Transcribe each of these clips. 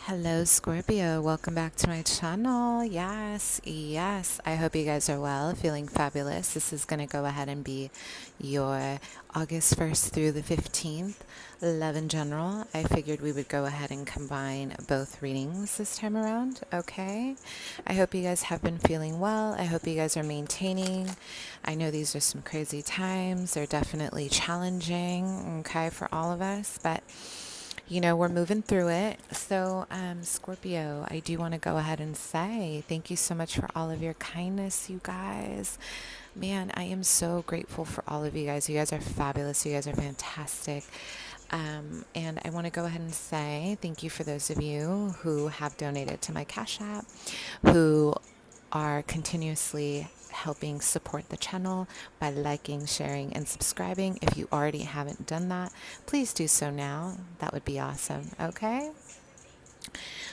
Hello, Scorpio. Welcome back to my channel. Yes. I hope you guys are well, feeling fabulous. This is going to go ahead and be your August 1st through the 15th love in general. I figured we would go ahead and combine both readings this time around. Okay. I hope you guys have been feeling well. I hope you guys are maintaining. I know these are some crazy times. They're definitely challenging, okay, for all of us, but we're moving through it. So, Scorpio, I do want to go ahead and say thank you so much for all of your kindness, you guys. Man, I am so grateful for all of you guys. You guys are fabulous. You guys are fantastic. And I want to go ahead and say thank you for those of you who have donated to my Cash App, who are continuously helping support the channel by liking, sharing, and subscribing. If you already haven't done that, please do so now. That would be awesome. Okay?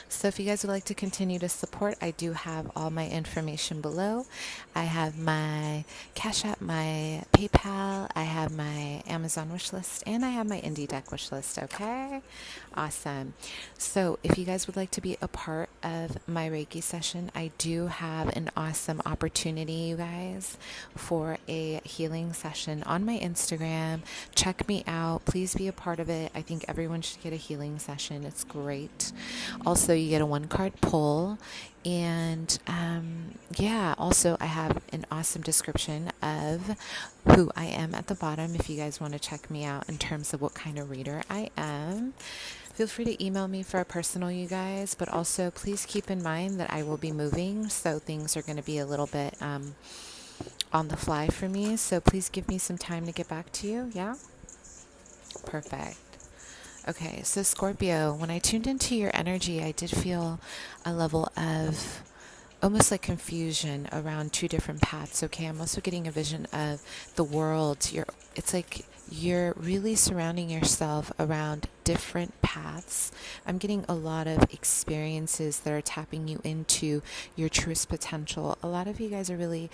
So if you guys would like to continue to support, I do have all my information below. I have my Cash App, my PayPal, I have my Amazon wish list, and I have my Indie Deck wish list, okay? Awesome. So if you guys would like to be a part of my Reiki session, I do have an awesome opportunity, you guys, for a healing session on my Instagram. Check me out. Please be a part of it. I think everyone should get a healing session. It's great. Also, you get a 1-card pull, and also I have an awesome description of who I am at the bottom if you guys want to check me out in terms of what kind of reader I am. Feel free to email me for a personal, you guys, but also please keep in mind that I will be moving, so things are going to be a little bit on the fly for me, so please give me some time to get back to you. Yeah? Perfect. Okay, so Scorpio, when I tuned into your energy, I did feel a level of almost like confusion around two different paths. Okay, I'm also getting a vision of the world. It's like you're really surrounding yourself around different paths. I'm getting a lot of experiences that are tapping you into your truest potential. A lot of you guys are really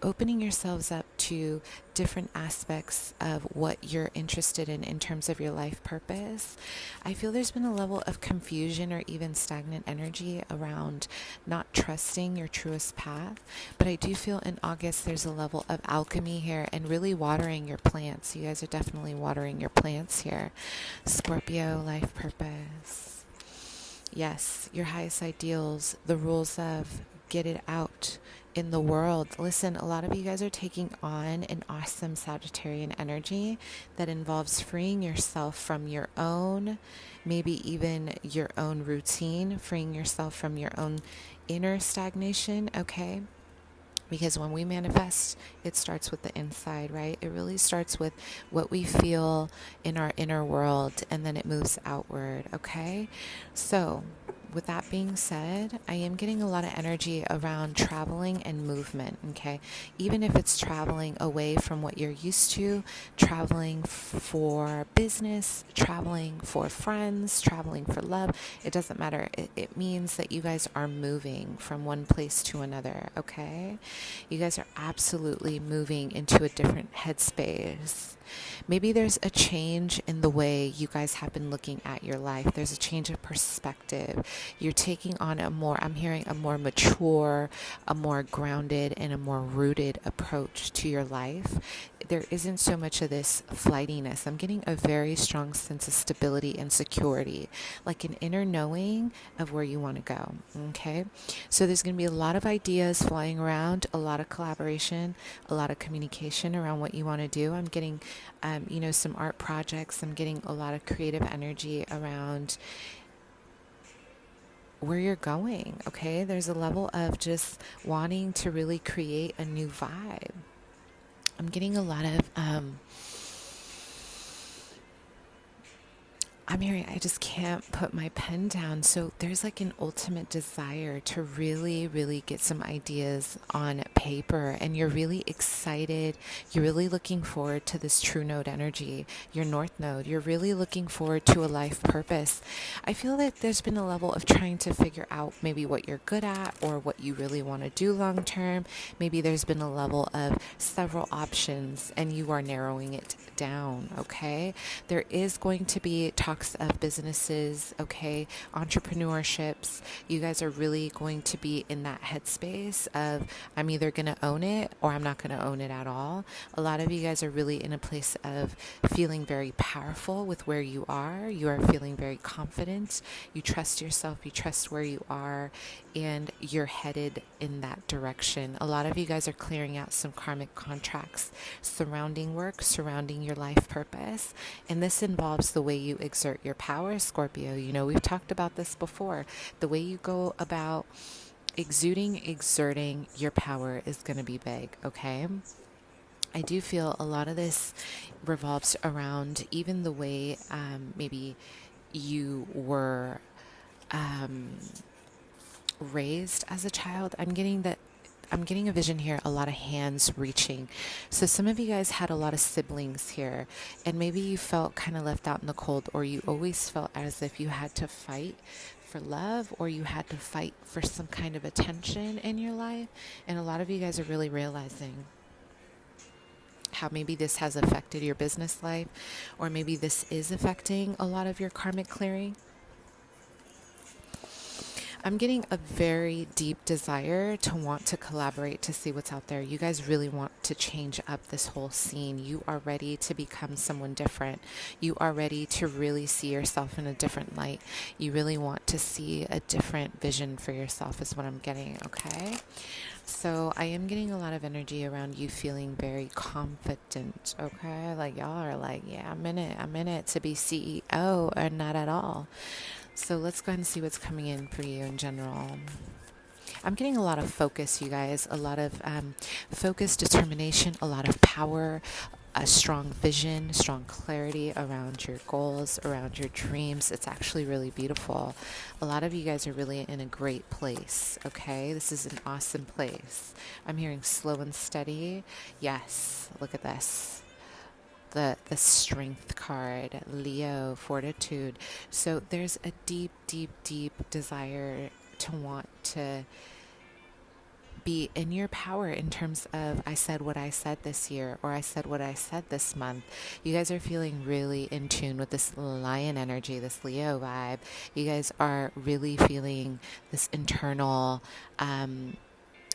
opening yourselves up to different aspects of what you're interested in terms of your life purpose. I feel there's been a level of confusion or even stagnant energy around not trusting your truest path, but I do feel in August there's a level of alchemy here and really watering your plants. You guys are definitely watering your plants here. Scorpio, life purpose. Yes, your highest ideals, the rules of get it out in the world. Listen, a lot of you guys are taking on an awesome Sagittarian energy that involves freeing yourself from your own, maybe even your own routine, freeing yourself from your own inner stagnation, okay? Because when we manifest, it starts with the inside, right? It really starts with what we feel in our inner world, and then it moves outward, okay? So, with that being said, I am getting a lot of energy around traveling and movement, okay? Even if it's traveling away from what you're used to, traveling for business, traveling for friends, traveling for love, it doesn't matter. It means that you guys are moving from one place to another, okay? You guys are absolutely moving into a different headspace. Maybe there's a change in the way you guys have been looking at your life. There's a change of perspective. You're taking on I'm hearing a more mature, a more grounded, and a more rooted approach to your life. There isn't so much of this flightiness. I'm getting a very strong sense of stability and security, like an inner knowing of where you want to go, okay? So there's going to be a lot of ideas flying around, a lot of collaboration, a lot of communication around what you want to do. I'm getting, some art projects. I'm getting a lot of creative energy around where you're going, okay? There's a level of just wanting to really create a new vibe. I'm getting a lot of, I'm hearing I just can't put my pen down. So there's like an ultimate desire to really, really get some ideas on paper, and you're really excited. You're really looking forward to this true node energy, your north node. You're really looking forward to a life purpose. I feel that there's been a level of trying to figure out maybe what you're good at or what you really want to do long term. Maybe there's been a level of several options and you are narrowing it down, okay? There is going to be talk talks of businesses, okay, entrepreneurships. You guys are really going to be in that headspace of, I'm either going to own it or I'm not going to own it at all. A lot of you guys are really in a place of feeling very powerful with where you are. You are feeling very confident. You trust yourself. You trust where you are, and you're headed in that direction. A lot of you guys are clearing out some karmic contracts surrounding work, surrounding your life purpose. And this involves the way you exert your power, Scorpio. You know, we've talked about this before. The way you go about exerting your power is going to be big, okay? I do feel a lot of this revolves around even the way maybe you were raised as a child. I'm getting a vision here, a lot of hands reaching. So some of you guys had a lot of siblings here, and maybe you felt kind of left out in the cold, or you always felt as if you had to fight for love, or you had to fight for some kind of attention in your life. And a lot of you guys are really realizing how maybe this has affected your business life, or maybe this is affecting a lot of your karmic clearing. I'm getting a very deep desire to want to collaborate, to see what's out there. You guys really want to change up this whole scene. You are ready to become someone different. You are ready to really see yourself in a different light. You really want to see a different vision for yourself is what I'm getting, okay? So I am getting a lot of energy around you feeling very confident, okay? Like y'all are like, yeah, I'm in it to be CEO, or not at all. So let's go ahead and see what's coming in for you in general. I'm getting a lot of focus, you guys, a lot of focus, determination, a lot of power, a strong vision, strong clarity around your goals, around your dreams. It's actually really beautiful. A lot of you guys are really in a great place, okay? This is an awesome place. I'm hearing slow and steady. Yes, look at this. The strength card, Leo, fortitude. So there's a deep, deep, deep desire to want to be in your power in terms of, I said what I said this year, or I said what I said this month. You guys are feeling really in tune with this lion energy, this Leo vibe. You guys are really feeling this internal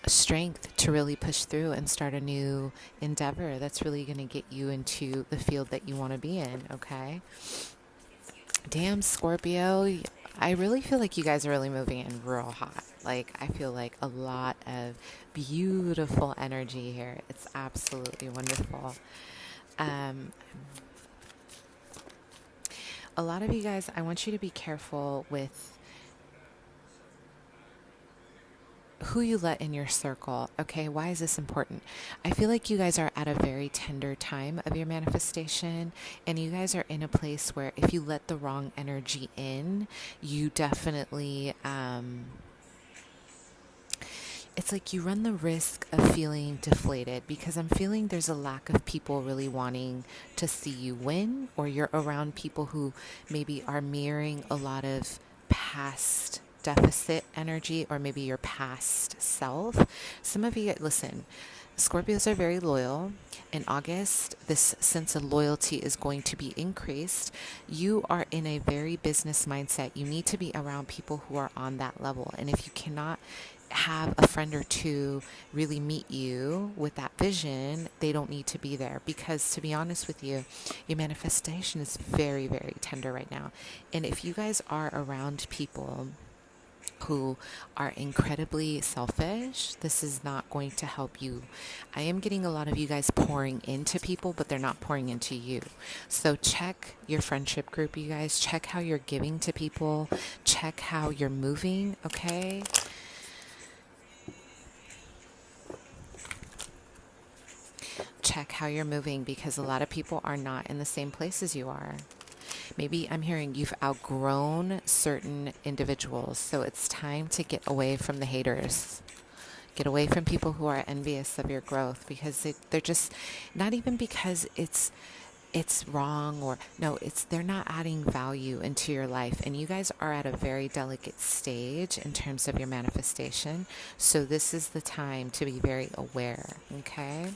strength to really push through and start a new endeavor that's really going to get you into the field that you want to be in, okay? Damn, Scorpio, I really feel like you guys are really moving in real hot. Like, I feel like a lot of beautiful energy here. It's absolutely wonderful. A lot of you guys, I want you to be careful with who you let in your circle, okay? Why is this important? I feel like you guys are at a very tender time of your manifestation, and you guys are in a place where if you let the wrong energy in, you definitely, it's like you run the risk of feeling deflated, because I'm feeling there's a lack of people really wanting to see you win, or you're around people who maybe are mirroring a lot of past deficit energy, or maybe your past self. Some of you, listen, Scorpios are very loyal. In August, this sense of loyalty is going to be increased. You are in a very business mindset. You need to be around people who are on that level. And if you cannot have a friend or two really meet you with that vision, they don't need to be there, because to be honest with you, your manifestation is very, very tender right now. And if you guys are around people who are incredibly selfish, this is not going to help you. I am getting a lot of you guys pouring into people, but they're not pouring into you. So check your friendship group, you guys. Check how you're giving to people. Check how you're moving, okay? Check how you're moving, because a lot of people are not in the same place as you are. Maybe I'm hearing you've outgrown certain individuals, so it's time to get away from the haters. Get away from people who are envious of your growth, because they're just, not even because it's wrong, or no, they're not adding value into your life. And you guys are at a very delicate stage in terms of your manifestation. So this is the time to be very aware, okay?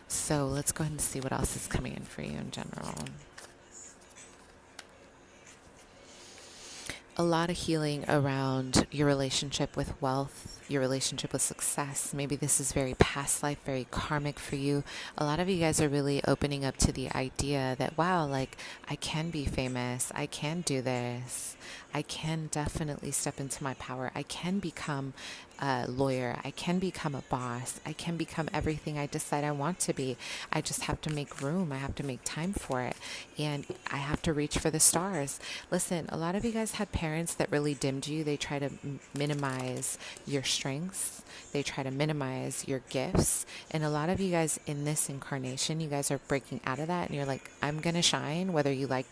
So let's go ahead and see what else is coming in for you in general. a lot of healing around your relationship with wealth, your relationship with success. Maybe this is very past life, very karmic for you. A lot of you guys are really opening up to the idea that, wow, like I can be famous. I can do this. I can definitely step into my power. I can become a lawyer. I can become a boss. I can become everything I decide I want to be. I just have to make room. I have to make time for it. And I have to reach for the stars. Listen, a lot of you guys had parents that really dimmed you. They try to minimize your strengths. They try to minimize your gifts. And a lot of you guys in this incarnation, you guys are breaking out of that. And you're like, I'm going to shine whether you like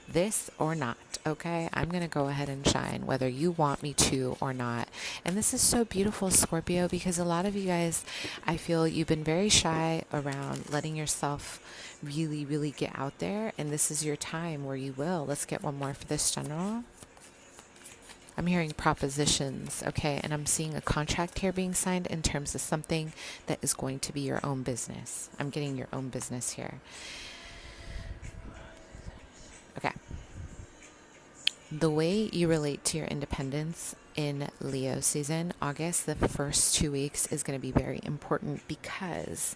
this or not. Okay, I'm going to go ahead and shine whether you want me to or not. And this is so beautiful, Scorpio, because a lot of you guys, I feel you've been very shy around letting yourself really, really get out there. And this is your time where you will. Let's get one more for this general. I'm hearing propositions, okay, and I'm seeing a contract here being signed in terms of something that is going to be your own business. I'm getting your own business here. Okay. The way you relate to your independence in Leo season, August, the first 2 weeks is going to be very important because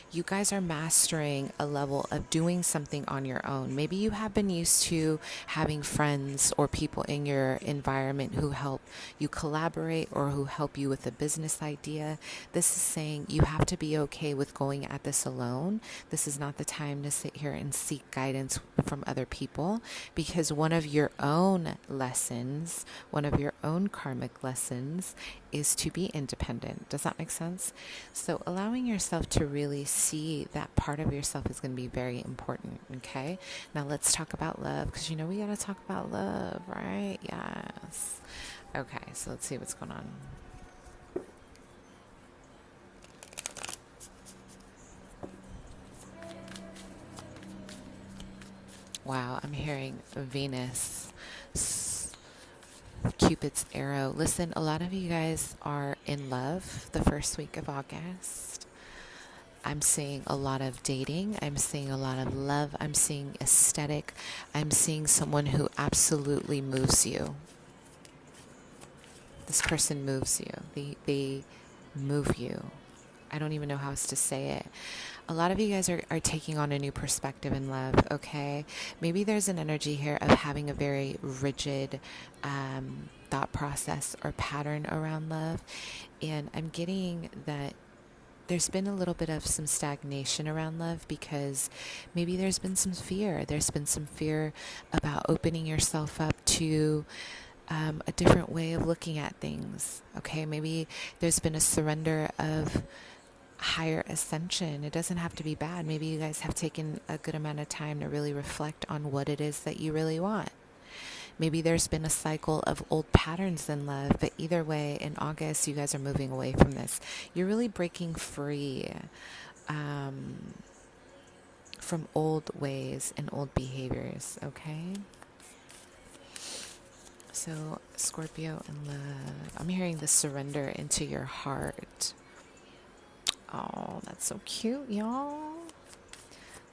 you guys are mastering a level of doing something on your own. Maybe you have been used to having friends or people in your environment who help you collaborate or who help you with a business idea. This is saying you have to be okay with going at this alone. This is not the time to sit here and seek guidance from other people, because one of your own lessons, one of your own karmic lessons is to be independent. Does that make sense? So allowing yourself to really see that part of yourself is going to be very important. Okay. Now let's talk about love, because we got to talk about love, right? Yes. Okay. So let's see what's going on. Wow. I'm hearing Venus, Cupid's arrow. Listen, a lot of you guys are in love the first week of August. I'm seeing a lot of dating. I'm seeing a lot of love. I'm seeing aesthetic. I'm seeing someone who absolutely moves you. This person moves you. They move you. I don't even know how else to say it. A lot of you guys are taking on a new perspective in love, okay? Maybe there's an energy here of having a very rigid thought process or pattern around love. And I'm getting that there's been a little bit of some stagnation around love because maybe there's been some fear. There's been some fear about opening yourself up to a different way of looking at things, okay? Maybe there's been a surrender of higher ascension. It doesn't have to be bad. Maybe you guys have taken a good amount of time to really reflect on what it is that you really want. Maybe there's been a cycle of old patterns in love, but either way, in August, you guys are moving away from this. You're really breaking free from old ways and old behaviors, okay? So, Scorpio in love. I'm hearing the surrender into your heart. Oh, that's so cute, y'all.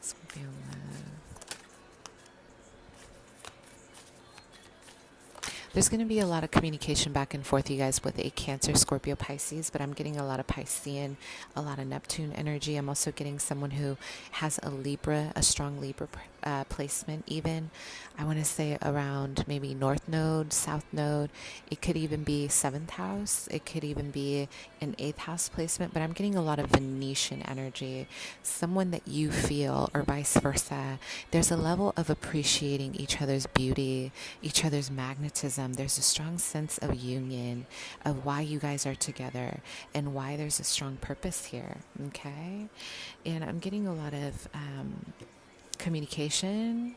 Scorpio love. There's going to be a lot of communication back and forth, you guys, with a Cancer, Scorpio, Pisces, but I'm getting a lot of Piscean, a lot of Neptune energy. I'm also getting someone who has a Libra, a strong Libra placement even. I want to say around maybe North Node, South Node. It could even be 7th house. It could even be an 8th house placement, but I'm getting a lot of Venetian energy. Someone that you feel, or vice versa. There's a level of appreciating each other's beauty, each other's magnetism. There's a strong sense of union, of why you guys are together and why there's a strong purpose here, okay? And I'm getting a lot of communication.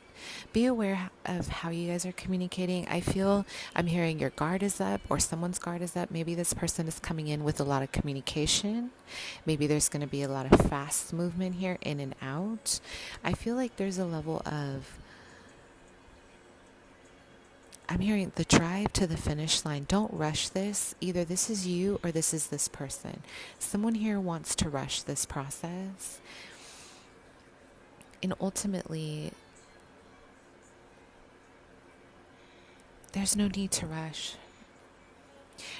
Be aware of how you guys are communicating. I feel I'm hearing your guard is up, or someone's guard is up. Maybe this person is coming in with a lot of communication. Maybe there's going to be a lot of fast movement here, in and out. I feel like there's a level of, I'm hearing the drive to the finish line. Don't rush this. Either this is you or this is this person. Someone here wants to rush this process. And ultimately, There's no need to rush.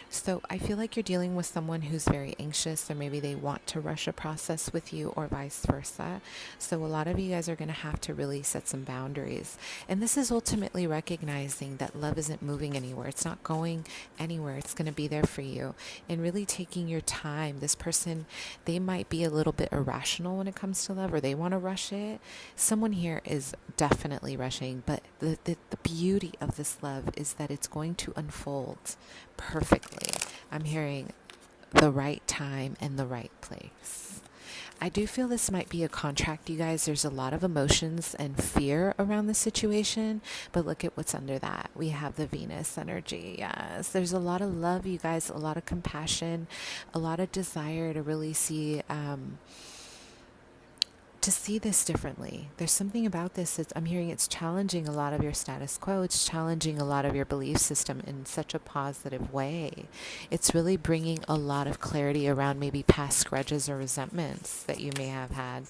So I feel like you're dealing with someone who's very anxious, or maybe they want to rush a process with you, or vice versa. So a lot of you guys are going to have to really set some boundaries. And this is ultimately recognizing that love isn't moving anywhere. It's not going anywhere. It's going to be there for you. And really taking your time. This person, they might be a little bit irrational when it comes to love, or they want to rush it. Someone here is definitely rushing, but the beauty of this love is that it's going to unfold perfectly. I'm hearing the right time and the right place. I do feel this might be a contract, you guys. There's a lot of emotions and fear around the situation, but look at what's under that. We have the Venus energy. Yes, there's a lot of love, you guys, a lot of compassion, a lot of desire to really see this differently. There's something about this I'm hearing it's challenging a lot of your status quo. It's challenging a lot of your belief system in such a positive way. It's really bringing a lot of clarity around maybe past grudges or resentments that you may have had.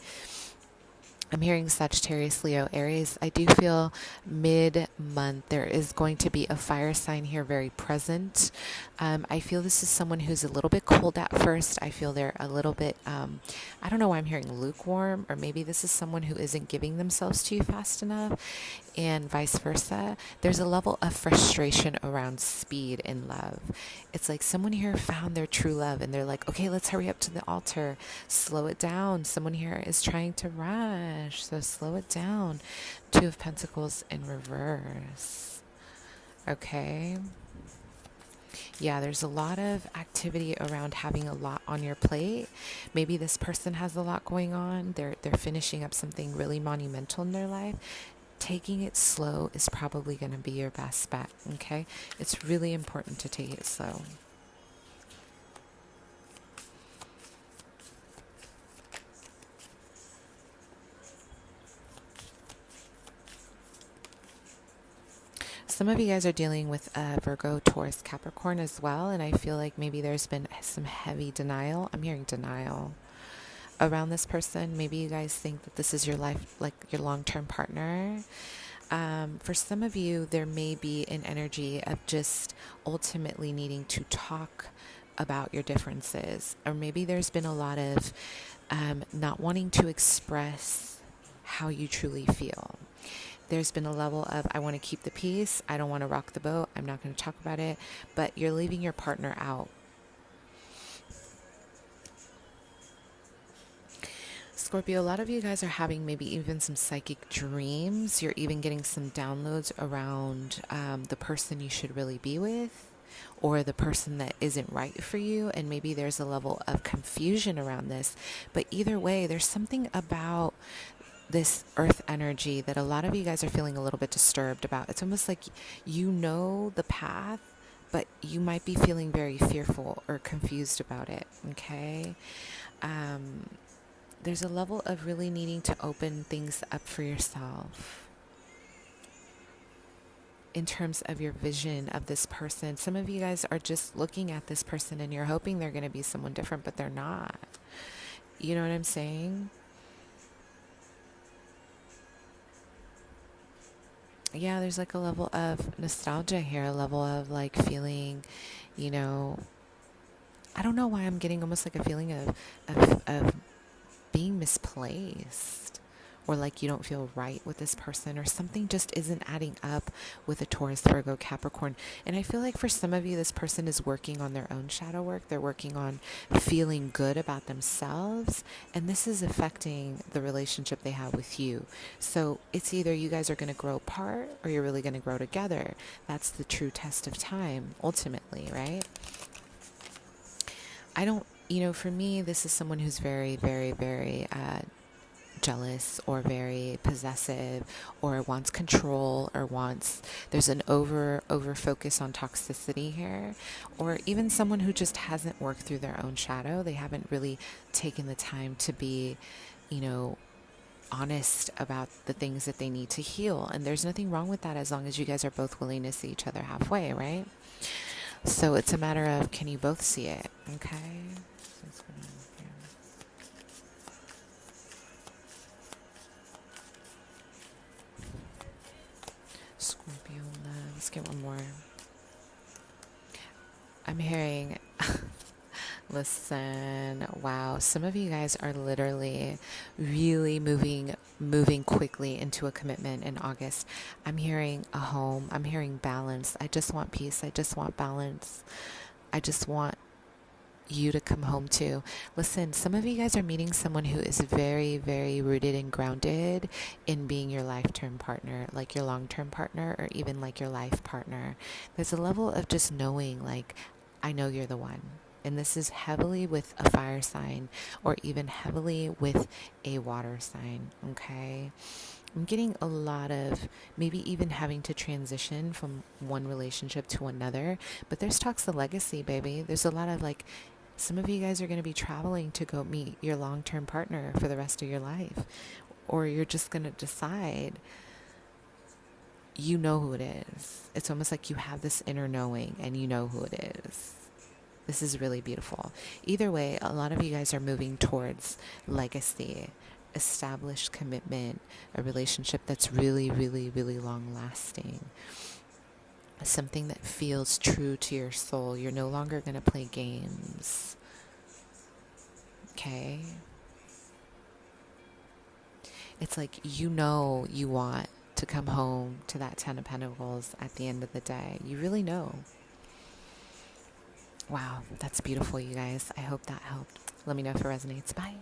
I'm hearing Sagittarius, Leo, Aries. I do feel mid-month there is going to be a fire sign here very present. I feel this is someone who's a little bit cold at first. I feel they're a little bit, I don't know why I'm hearing lukewarm, or maybe this is someone who isn't giving themselves to you fast enough, and vice versa. There's a level of frustration around speed in love. It's like someone here found their true love and they're like, okay, let's hurry up to the altar. Slow it down. Someone here is trying to rush, so slow it down. Two of Pentacles in reverse. Okay. Yeah, there's a lot of activity around having a lot on your plate. Maybe this person has a lot going on. They're finishing up something really monumental in their life. Taking it slow is probably going to be your best bet, okay? It's really important to take it slow. Some of you guys are dealing with Virgo, Taurus, Capricorn as well, and I feel like maybe there's been some heavy denial. I'm hearing denial around this person. Maybe you guys think that this is your life, like your long-term partner. For some of you, there may be an energy of just ultimately needing to talk about your differences, or maybe there's been a lot of not wanting to express how you truly feel. There's been a level of, I want to keep the peace. I don't want to rock the boat. I'm not going to talk about it, but you're leaving your partner out. Scorpio, a lot of you guys are having maybe even some psychic dreams. You're even getting some downloads around the person you should really be with, or the person that isn't right for you. And maybe there's a level of confusion around this. But either way, there's something about this earth energy that a lot of you guys are feeling a little bit disturbed about. It's almost like you know the path, but you might be feeling very fearful or confused about it, okay? There's a level of really needing to open things up for yourself in terms of your vision of this person. Some of you guys are just looking at this person and you're hoping they're going to be someone different, but they're not. You know what I'm saying? Yeah, there's like a level of nostalgia here, a level of like feeling, you know, I don't know why I'm getting almost like a feeling of being misplaced, or like you don't feel right with this person, or something just isn't adding up with a Taurus, Virgo, Capricorn. And I feel like for some of you, this person is working on their own shadow work. They're working on feeling good about themselves, and this is affecting the relationship they have with you. So it's either you guys are going to grow apart or you're really going to grow together. That's the true test of time, ultimately, right? For me, this is someone who's very, very, very jealous, or very possessive, or wants control, or there's an over focus on toxicity here, or even someone who just hasn't worked through their own shadow. They haven't really taken the time to be, honest about the things that they need to heal. And there's nothing wrong with that as long as you guys are both willing to see each other halfway, right? So it's a matter of, can you both see it? Okay. Scorpio love. Let's get one more. I'm hearing, listen, wow, some of you guys are literally really moving quickly into a commitment in August. I'm hearing a home. I'm hearing balance. I just want peace. I just want balance. I just want you to come home to. Listen, some of you guys are meeting someone who is very, very rooted and grounded in being your life-term partner, like your long-term partner, or even like your life partner. There's a level of just knowing, like, I know you're the one. And this is heavily with a fire sign, or even heavily with a water sign, okay? I'm getting a lot of maybe even having to transition from one relationship to another, but there's talks of legacy, baby. There's a lot of like, some of you guys are going to be traveling to go meet your long-term partner for the rest of your life, or you're just going to decide, you know who it is. It's almost like you have this inner knowing and you know who it is. This is really beautiful. Either way, a lot of you guys are moving towards legacy, established commitment, a relationship that's really, really, really long lasting. Something that feels true to your soul. You're no longer going to play games. Okay? It's like you know you want to come home to that 10 of Pentacles at the end of the day. You really know. Wow, that's beautiful, you guys. I hope that helped. Let me know if it resonates. Bye.